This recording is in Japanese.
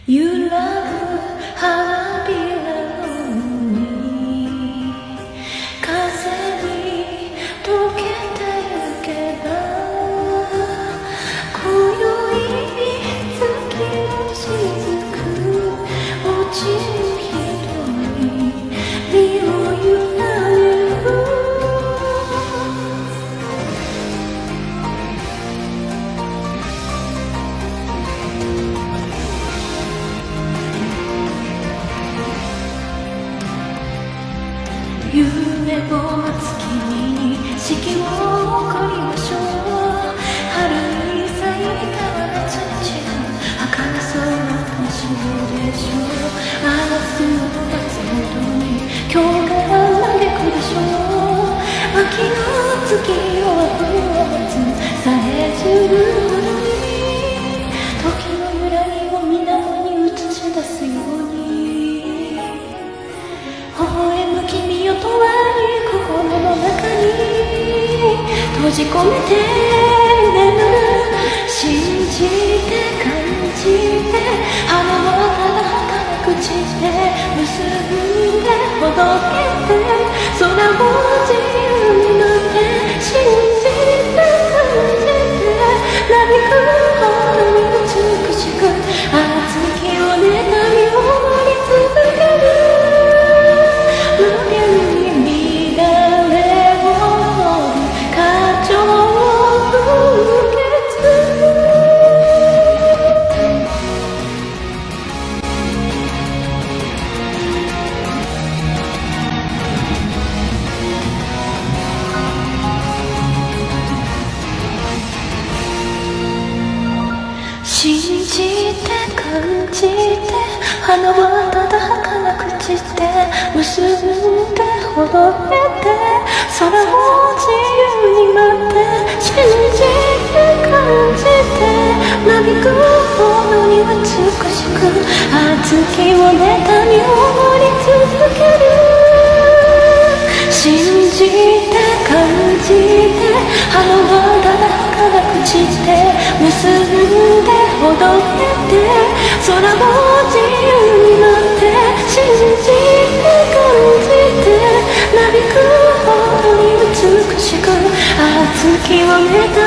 揺らぐ花びらのに風に溶けてゆけば今宵月の雫落ちる人に身を委ねる夢を待つ君に式を送りましょう春に咲いた夏に散る儚そうな年でしょうあの巣を待つほどに今日が嘆くでしょう秋の月を待つさえずるほどに時の揺らぎを水面に映し出すように微笑む君を永遠に心の中に閉じ込めて眠る信じて感じて花をただ儚く散って結んでほどけて空を自由になって信じて感じてなびくほどに美しく熱きを妬みを守り続ける無限に乱れを掘る花鳥風月信じて感じて花はただ儚く散って結んでほどけて空を自由に舞って信じて感じてなびくほどに美しく熱きを妬みを守り続ける信じて感じて花はただ儚く散って結んでほどけて空を自由になって信じて感じてなびくほどに美しく熱きを妬